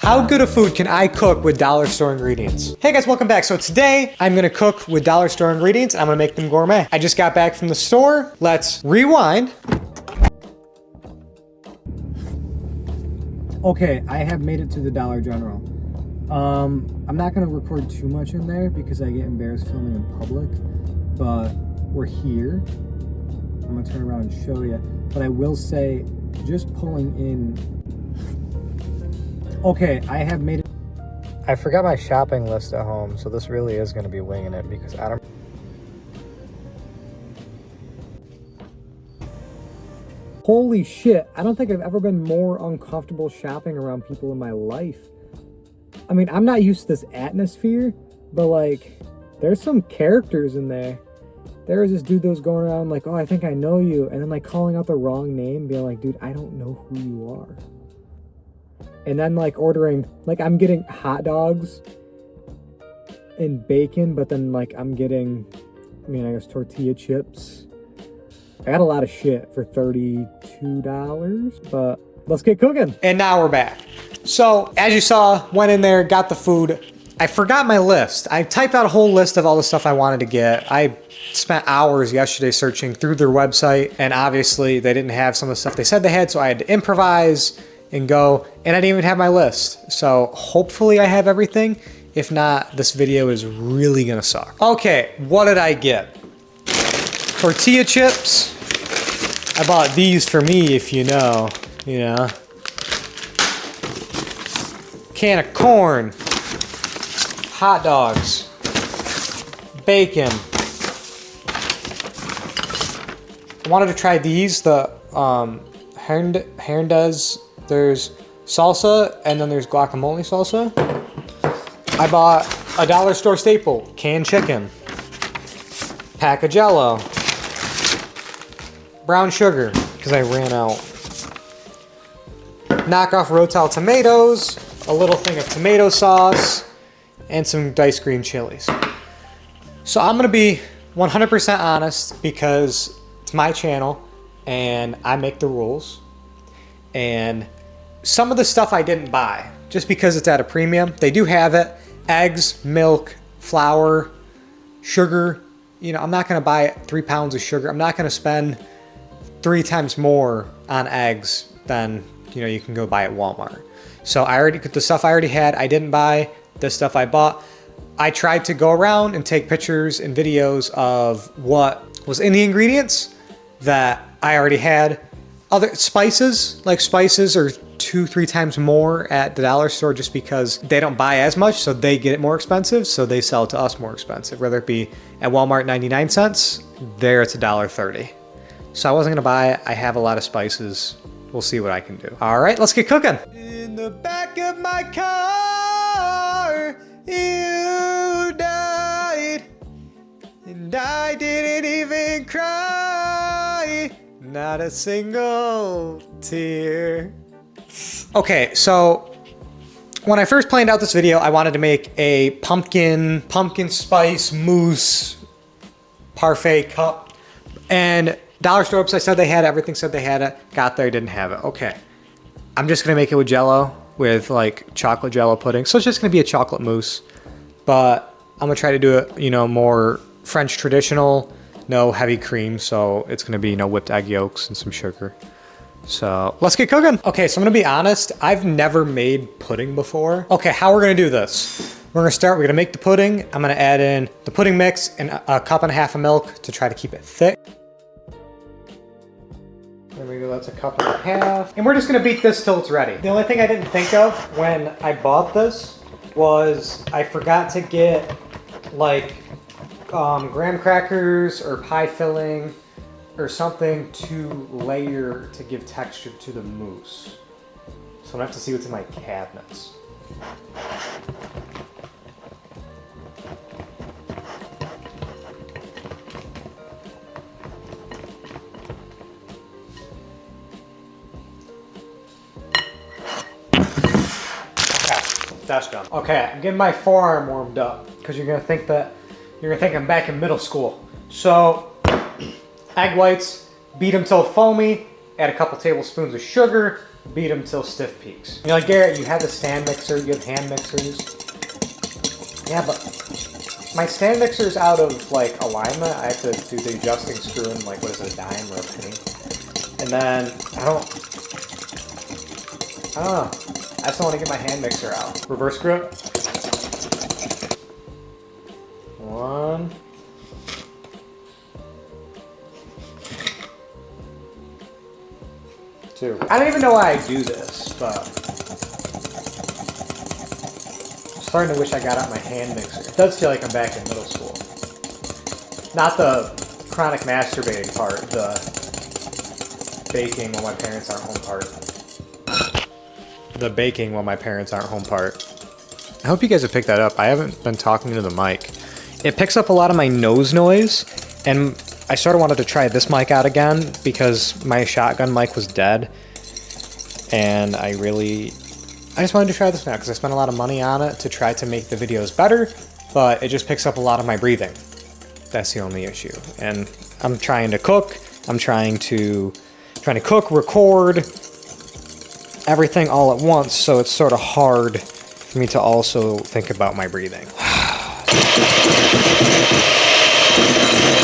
How good a food can I cook with dollar store ingredients? Hey guys, welcome back. So today I'm gonna cook with dollar store ingredients and I'm gonna make them gourmet. I just got back from the store. Let's rewind. Okay, I have made it to the Dollar General. I'm not gonna record too much in there because I get embarrassed filming in public, but we're here. I'm gonna turn around and show you. But I will say, just pulling in. Okay, I have made it. I forgot my shopping list at home, so this really is gonna be winging it because I don't. Holy shit, I don't think I've ever been more uncomfortable shopping around people in my life. I mean, I'm not used to this atmosphere, but like, there's some characters in there. There was this dude that was going around like, oh, I think I know you, and then like calling out the wrong name, being like, dude, I don't know who you are. And then like ordering, like I'm getting hot dogs and bacon, but then like I'm getting, I guess tortilla chips. I got a lot of shit for $32, but let's get cooking. And now we're back. So as you saw, went in there, got the food. I forgot my list. I typed out a whole list of all the stuff I wanted to get. I spent hours yesterday searching through their website, and obviously they didn't have some of the stuff they said they had, so I had to improvise and go, and I didn't even have my list. So hopefully I have everything. If not, this video is really gonna suck. Okay, what did I get? Tortilla chips. I bought these for me, if you know. Can of corn. Hot dogs. Bacon. I wanted to try these, the Hernandez. There's salsa, and then there's guacamole salsa. I bought a dollar store staple, canned chicken, pack of Jell-O, brown sugar, because I ran out, knockoff Rotel tomatoes, a little thing of tomato sauce, and some diced green chilies. So I'm gonna be 100% honest because it's my channel and I make the rules. And some of the stuff I didn't buy just because it's at a premium. They do have it. Eggs, milk, flour, sugar. I'm not gonna buy 3 pounds of sugar. I'm not gonna spend 3 times more on eggs than you can go buy at Walmart. So the stuff I already had, I didn't buy. This stuff I bought. I tried to go around and take pictures and videos of what was in the ingredients that I already had. Other spices, like spices are 2-3 times more at the dollar store just because they don't buy as much, so they get it more expensive, so they sell it to us more expensive. Whether it be at Walmart 99 cents, there it's $1.30. So I wasn't gonna buy it. I have a lot of spices. We'll see what I can do. All right, let's get cooking. In the back of my car, you died, and I didn't even cry. Not a single tear. Okay, so when I first planned out this video, I wanted to make a pumpkin spice mousse parfait cup. And dollar store website said they had it, everything said they had it. Got there, didn't have it. Okay, I'm just gonna make it with Jell-O, with like chocolate Jell-O pudding. So it's just gonna be a chocolate mousse. But I'm gonna try to do it, more French traditional. No heavy cream, so it's gonna be whipped egg yolks and some sugar. So let's get cooking. Okay, so I'm gonna be honest, I've never made pudding before. Okay, how we're gonna do this? We're gonna make the pudding. I'm gonna add in the pudding mix and a cup and a half of milk to try to keep it thick. There we go, that's a cup and a half. And we're just gonna beat this till it's ready. The only thing I didn't think of when I bought this was I forgot to get like graham crackers or pie filling or something to layer to give texture to the mousse. So I'm gonna have to see what's in my cabinets. Okay, that's done. Okay, I'm getting my forearm warmed up because you're gonna think I'm back in middle school. So, egg whites, beat them till foamy, add a couple tablespoons of sugar, beat them till stiff peaks. You're like, Garrett, you have the stand mixer, you have hand mixers. Yeah, but my stand mixer is out of like alignment. I have to do the adjusting screw in like, what is it, a dime or a penny? And then, I don't know. I just don't want to get my hand mixer out. Reverse grip. 1. 2. I don't even know why I do this, but I'm starting to wish I got out my hand mixer. It does feel like I'm back in middle school. Not the chronic masturbating part, the baking while my parents aren't home part. The baking while my parents aren't home part. I hope you guys have picked that up. I haven't been talking to the mic. It picks up a lot of my nose noise, and I sort of wanted to try this mic out again because my shotgun mic was dead, and I just wanted to try this now because I spent a lot of money on it to try to make the videos better, but it just picks up a lot of my breathing. That's the only issue. And I'm trying to cook. I'm trying to cook, record, everything all at once, so it's sort of hard for me to also think about my breathing.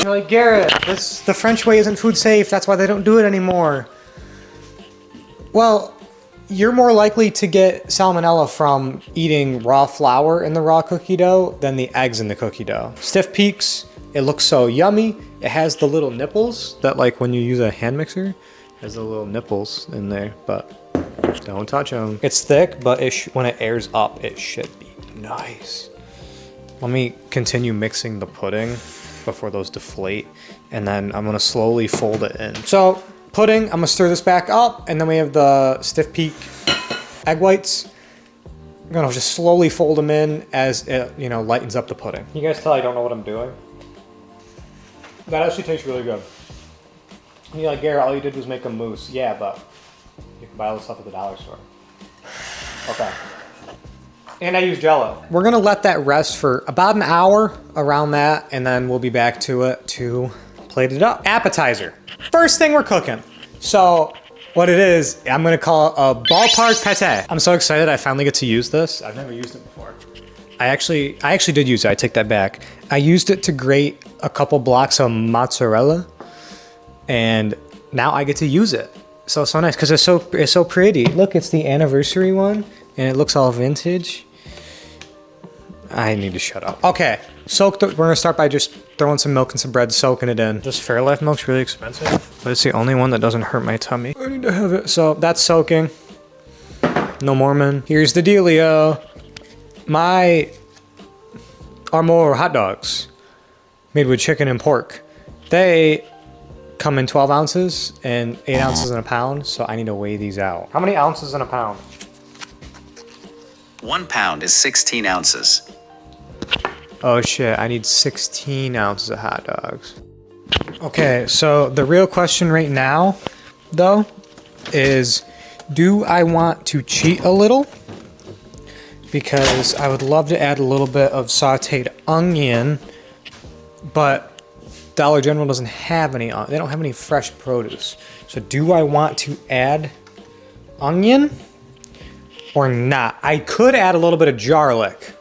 You're like, Garrett, the French way isn't food safe. That's why they don't do it anymore. Well, you're more likely to get salmonella from eating raw flour in the raw cookie dough than the eggs in the cookie dough. Stiff peaks, it looks so yummy. It has the little nipples that, like, when you use a hand mixer, it has the little nipples in there, but don't touch them. It's thick, but when it airs up, it should be nice. Let me continue mixing the pudding before those deflate, and then I'm gonna slowly fold it in. So pudding, I'm gonna stir this back up, and then we have the stiff peak egg whites. I'm gonna just slowly fold them in as it, you know, lightens up the pudding. You guys tell I don't know what I'm doing? That actually tastes really good. And you're like, Garrett, all you did was make a mousse. Yeah, but you can buy all this stuff at the dollar store. Okay. And I use Jell-O. We're gonna let that rest for about an hour, around that, and then we'll be back to it to plate it up. Appetizer. First thing we're cooking. So what it is, I'm gonna call it a ballpark pate. I'm so excited I finally get to use this. I've never used it before. I actually did use it, I take that back. I used it to grate a couple blocks of mozzarella, and now I get to use it. So nice, because it's so pretty. Look, it's the anniversary one, and it looks all vintage. I need to shut up. Okay, we're gonna start by just throwing some milk and some bread, soaking it in. This Fairlife milk's really expensive, but it's the only one that doesn't hurt my tummy. I need to have it. So that's soaking. No Mormon. Here's the dealio. My Armour hot dogs, made with chicken and pork, they come in 12 ounces and 8 ounces in a pound, so I need to weigh these out. How many ounces in a pound? 1 pound is 16 ounces. Oh shit, I need 16 ounces of hot dogs. Okay, so the real question right now, though, is do I want to cheat a little? Because I would love to add a little bit of sauteed onion, but Dollar General doesn't have any, they don't have any fresh produce. So do I want to add onion or not? I could add a little bit of garlic.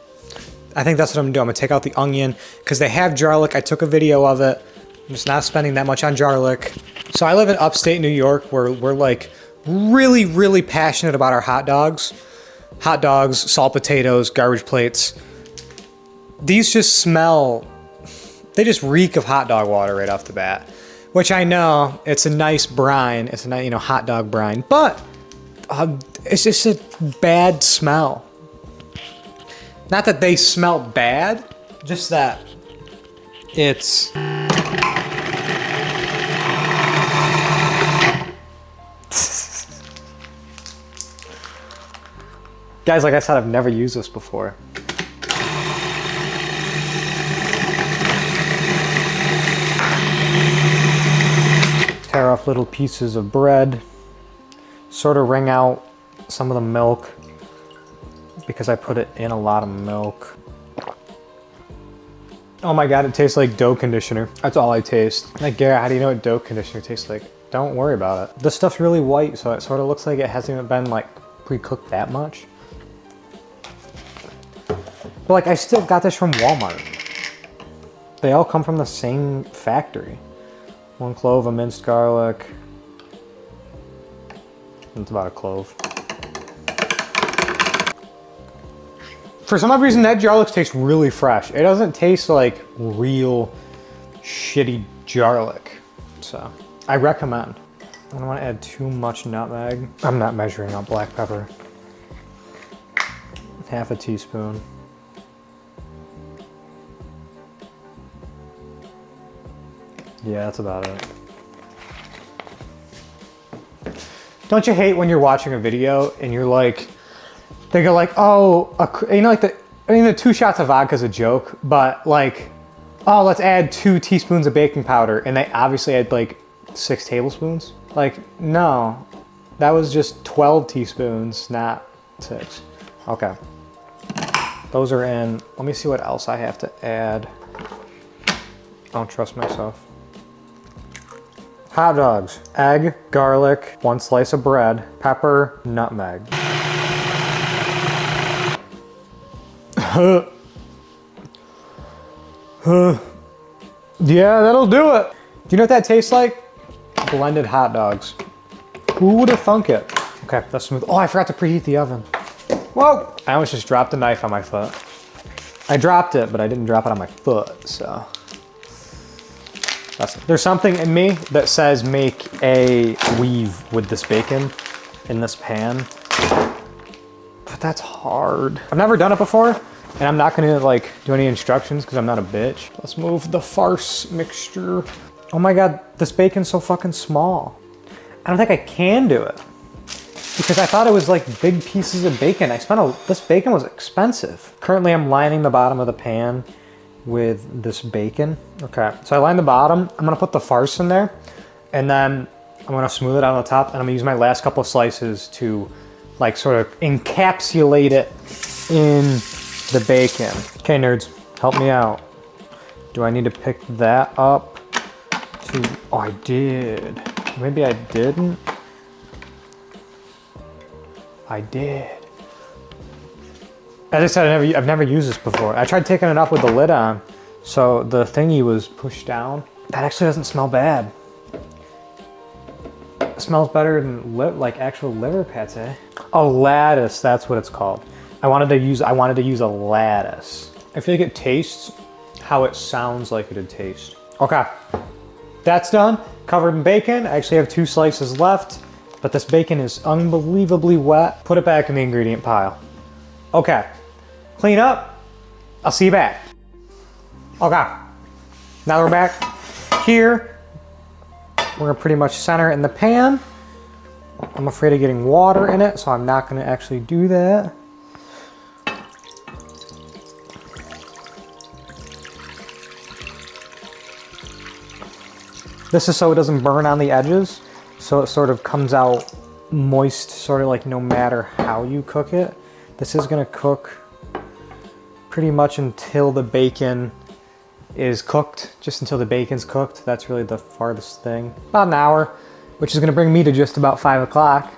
I think that's what I'm gonna do. I'm gonna take out the onion because they have garlic. I took a video of it. I'm just not spending that much on garlic. So I live in upstate New York where we're like really, really passionate about our hot dogs. Hot dogs, salt potatoes, garbage plates. These just smell, they just reek of hot dog water right off the bat. Which I know, it's a nice brine. It's a nice, you know, hot dog brine. But it's just a bad smell. Not that they smell bad, just that it's... Guys, like I said, I've never used this before. Tear off little pieces of bread. Sort of wring out some of the milk because I put it in a lot of milk. Oh my God, it tastes like dough conditioner. That's all I taste. Like, Garrett, how do you know what dough conditioner tastes like? don't worry about it. This stuff's really white, so it sort of looks like it hasn't even been like pre-cooked that much. But like, I still got this from Walmart. They all come from the same factory. 1 clove of minced garlic. That's about a clove. For some odd reason, that garlic tastes really fresh. It doesn't taste like real shitty garlic. So, I recommend. I don't want to add too much nutmeg. I'm not measuring out black pepper. Half a teaspoon. Yeah, that's about it. Don't you hate when you're watching a video and you're like, they go like, oh, you know, like the 2 shots of vodka is a joke, but like, oh, let's add 2 teaspoons of baking powder, and they obviously had like 6 tablespoons. Like, no, that was just 12 teaspoons, not 6. Okay. Those are in. Let me see what else I have to add. I don't trust myself. Hot dogs, egg, garlic, 1 slice of bread, pepper, nutmeg. Yeah, that'll do it. Do you know what that tastes like? Blended hot dogs. Who would have thunk it? Okay, that's smooth. Oh, I forgot to preheat the oven. Whoa! I almost just dropped the knife on my foot. I dropped it, but I didn't drop it on my foot, so. There's something in me that says make a weave with this bacon in this pan, but that's hard. I've never done it before, and I'm not gonna like do any instructions because I'm not a bitch. Let's move the farce mixture. Oh my God, this bacon's so fucking small. I don't think I can do it because I thought it was like big pieces of bacon. This bacon was expensive. Currently I'm lining the bottom of the pan with this bacon. Okay, so I line the bottom. I'm gonna put the farce in there, and then I'm gonna smooth it out on the top, and I'm gonna use my last couple of slices to like sort of encapsulate it in the bacon. Okay, nerds, help me out. Do I need to pick that up oh, I did. Maybe I didn't. I did. As I said, I've never used this before. I tried taking it off with the lid on, so the thingy was pushed down. That actually doesn't smell bad. It smells better than like actual liver pate. A lattice, that's what it's called. I wanted to use a lattice. I feel like it tastes how it sounds like it'd taste. Okay, that's done. Covered in bacon. I actually have 2 slices left, but this bacon is unbelievably wet. Put it back in the ingredient pile. Okay. Clean up. I'll see you back. Okay. Now we're back here. We're gonna pretty much center it in the pan. I'm afraid of getting water in it, so I'm not gonna actually do that. This is so it doesn't burn on the edges, so it sort of comes out moist, sort of like no matter how you cook it. This is gonna cook pretty much until the bacon is cooked, just until the bacon's cooked. That's really the farthest thing. About an hour, which is gonna bring me to just about 5 o'clock.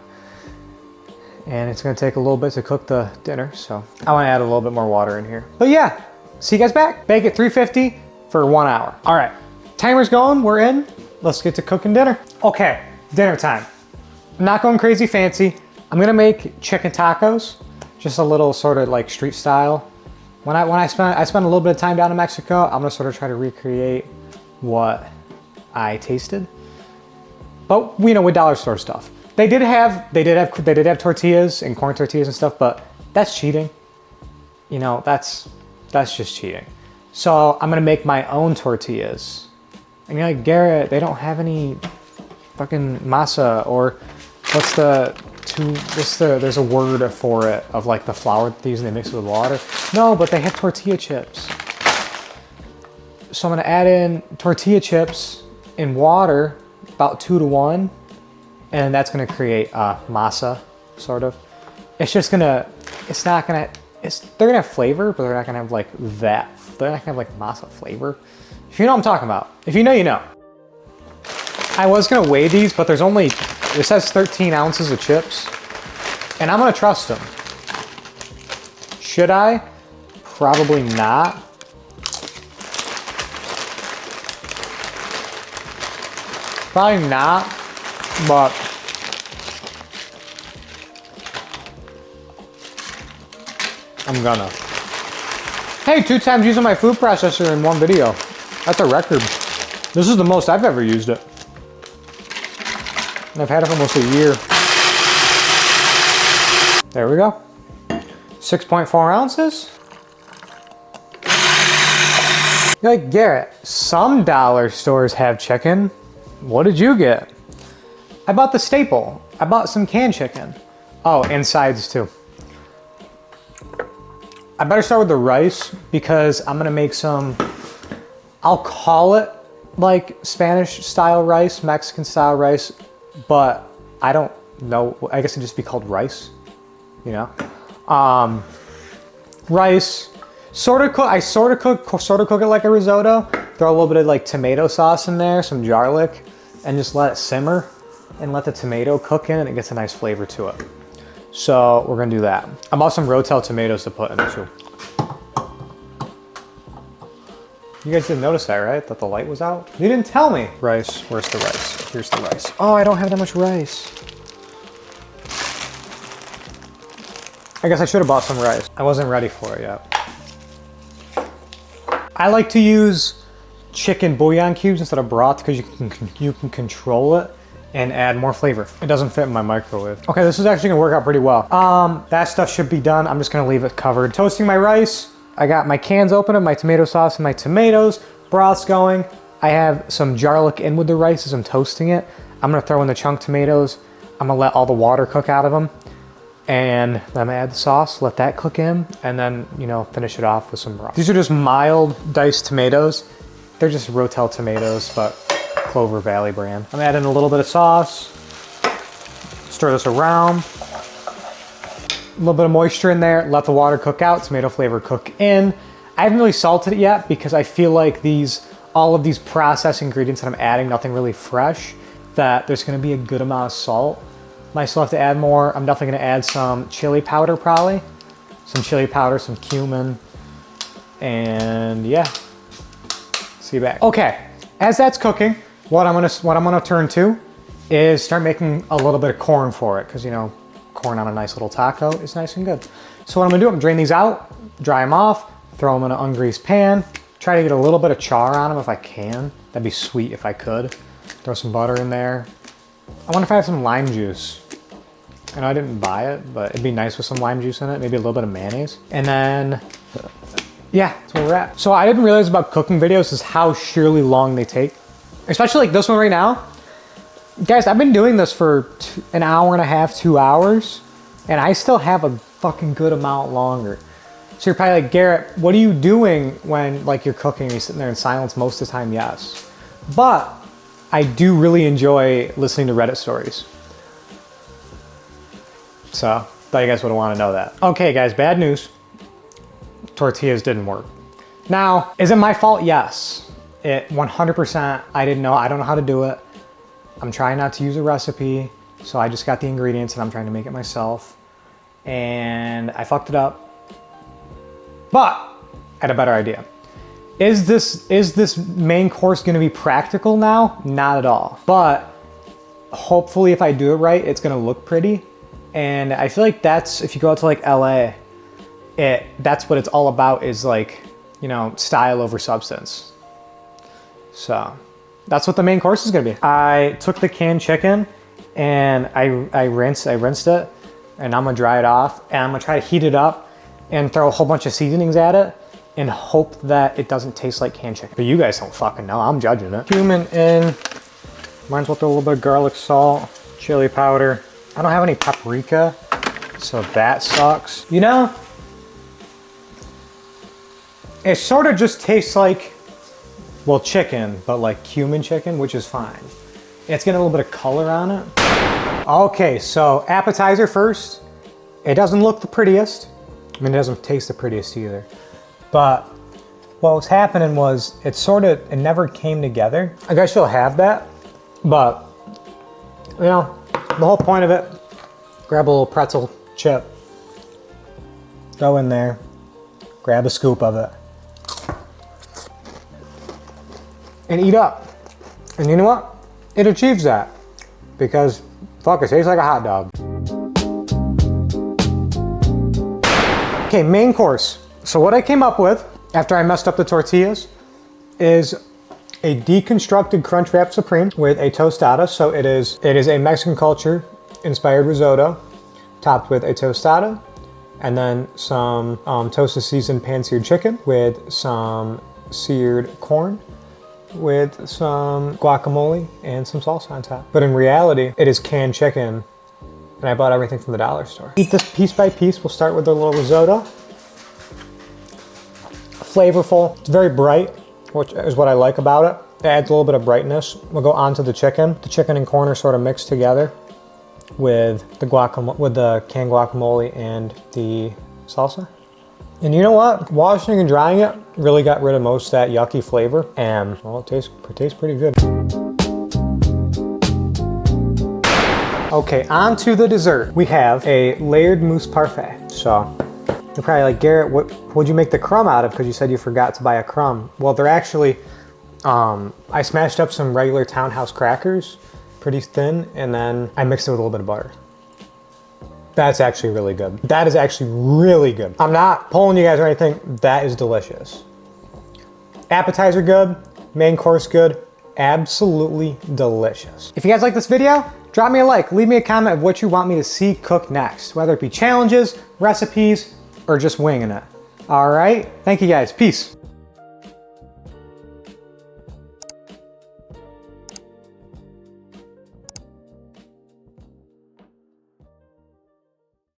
And it's gonna take a little bit to cook the dinner, so I wanna add a little bit more water in here. But yeah, see you guys back. Bake at 350 for 1 hour. All right, timer's going, we're in. Let's get to cooking dinner. Okay, dinner time. I'm not going crazy fancy. I'm gonna make chicken tacos, just a little sort of like street style. When I spent a little bit of time down in Mexico, I'm gonna sort of try to recreate what I tasted, but you know, with dollar store stuff. They did have tortillas and corn tortillas and stuff, but that's cheating. You know, that's just cheating. So I'm gonna make my own tortillas. And you're like, Garrett, they don't have any fucking masa, or there's a word for it, of like the flour that they use and they mix it with water. No, but they have tortilla chips. So I'm gonna add in tortilla chips in water, about 2 to 1. And that's gonna create masa, sort of. They're gonna have flavor, but they're not gonna have like that. They're not gonna have like masa flavor. If you know what I'm talking about. If you know, you know. I was gonna weigh these, but there's only, it says 13 ounces of chips, and I'm gonna trust them. Should I? Probably not. Probably not, but I'm gonna. Hey, 2 times using my food processor in one video. That's a record. This is the most I've ever used it. And I've had it for almost a year. There we go. 6.4 ounces. You're like, Garrett, some dollar stores have chicken. What did you get? I bought the staple. I bought some canned chicken. Oh, and sides too. I better start with the rice because I'm gonna make some, I'll call it like Spanish style rice, Mexican style rice, but I don't know, I guess it'd just be called rice, you know? Rice, I sort of cook it like a risotto. Throw a little bit of like tomato sauce in there, some garlic, and just let it simmer and let the tomato cook in and it gets a nice flavor to it. So we're gonna do that. I bought some Rotel tomatoes to put in too. You guys didn't notice that, right? That the light was out? You didn't tell me. Rice, where's the rice? Here's the rice. Oh, I don't have that much rice. I guess I should have bought some rice. I wasn't ready for it yet. I like to use chicken bouillon cubes instead of broth because you can control it and add more flavor. It doesn't fit in my microwave. Okay, this is actually gonna work out pretty well. That stuff should be done. I'm just gonna leave it covered. Toasting my rice. I got my cans open of my tomato sauce and my tomatoes. Broth's going. I have some garlic in with the rice as I'm toasting it. I'm gonna throw in the chunk tomatoes. I'm gonna let all the water cook out of them. And then I'm gonna add the sauce, let that cook in, and then, you know, finish it off with some broth. These are just mild diced tomatoes. They're just Rotel tomatoes, but Clover Valley brand. I'm adding a little bit of sauce. Stir this around. A little bit of moisture in there. Let the water cook out. Tomato flavor cook in. I haven't really salted it yet because I feel like all of these processed ingredients that I'm adding, nothing really fresh, that there's gonna be a good amount of salt. Might still have to add more. I'm definitely gonna add some chili powder probably. Some chili powder, some cumin, and yeah. See you back. Okay, as that's cooking, what I'm gonna turn to is start making a little bit of corn for it, because you know, corn on a nice little taco is nice and good. So what I'm gonna do, I'm gonna drain these out, dry them off, throw them in an ungreased pan, try to get a little bit of char on them if I can. That'd be sweet if I could. Throw some butter in there. I wonder if I have some lime juice. I know I didn't buy it, but it'd be nice with some lime juice in it, maybe a little bit of mayonnaise. And then, yeah, that's where we're at. So I didn't realize about cooking videos is how sheerly long they take. Especially like this one right now. Guys, I've been doing this for an hour and a half, 2 hours, and I still have a fucking good amount longer. So you're probably like, Garrett, what are you doing when like you're cooking? You're sitting there in silence most of the time, yes. But I do really enjoy listening to Reddit stories. So, thought you guys would want to know that. Okay guys, bad news. Tortillas didn't work. Now, is it my fault? Yes. It 100%, I didn't know, I don't know how to do it. I'm trying not to use a recipe, so I just got the ingredients and I'm trying to make it myself. And I fucked it up. But, I had a better idea. Is this main course gonna be practical now? Not at all. But, hopefully if I do it right, it's gonna look pretty. And I feel like that's, if you go out to like LA, that's what it's all about, is like, you know, style over substance. So that's what the main course is gonna be. I took the canned chicken and I rinsed it, and I'm gonna dry it off, and I'm gonna try to heat it up and throw a whole bunch of seasonings at it and hope that it doesn't taste like canned chicken. But you guys don't fucking know, I'm judging it. Cumin in, might as well throw a little bit of garlic salt, chili powder. I don't have any paprika, so that sucks. You know, it sort of just tastes like, well, chicken, but like cumin chicken, which is fine. It's getting a little bit of color on it. Okay, so appetizer first. It doesn't look the prettiest. I mean, it doesn't taste the prettiest either. But what was happening was it never came together. I guess you'll have that. But, you know, the whole point of it, grab a little pretzel chip, go in there, grab a scoop of it, and eat up. And you know what? It achieves that because, fuck, it tastes like a hot dog. Okay, main course. So what I came up with after I messed up the tortillas is a deconstructed Crunchwrap Supreme with a tostada. So it is a Mexican culture inspired risotto topped with a tostada and then some toasted seasoned pan-seared chicken with some seared corn with some guacamole and some salsa on top. But in reality, it is canned chicken and I bought everything from the dollar store. Eat this piece by piece. We'll start with a little risotto. Flavorful, it's very bright, which is what I like about it. It adds a little bit of brightness. We'll go on to the chicken. The chicken and corn are sort of mixed together with the canned guacamole and the salsa. And you know what? Washing and drying it really got rid of most of that yucky flavor, and well, it tastes pretty good. Okay, on to the dessert. We have a layered mousse parfait. So you're probably like, Garrett, what'd you make the crumb out of? Because you said you forgot to buy a crumb. Well, they're actually, I smashed up some regular Townhouse crackers, pretty thin, and then I mixed it with a little bit of butter. That's actually really good. That is actually really good. I'm not pulling you guys or anything. That is delicious. Appetizer good, main course good, absolutely delicious. If you guys like this video, drop me a like, leave me a comment of what you want me to see cook next, whether it be challenges, recipes, or just winging it. All right, thank you guys, peace.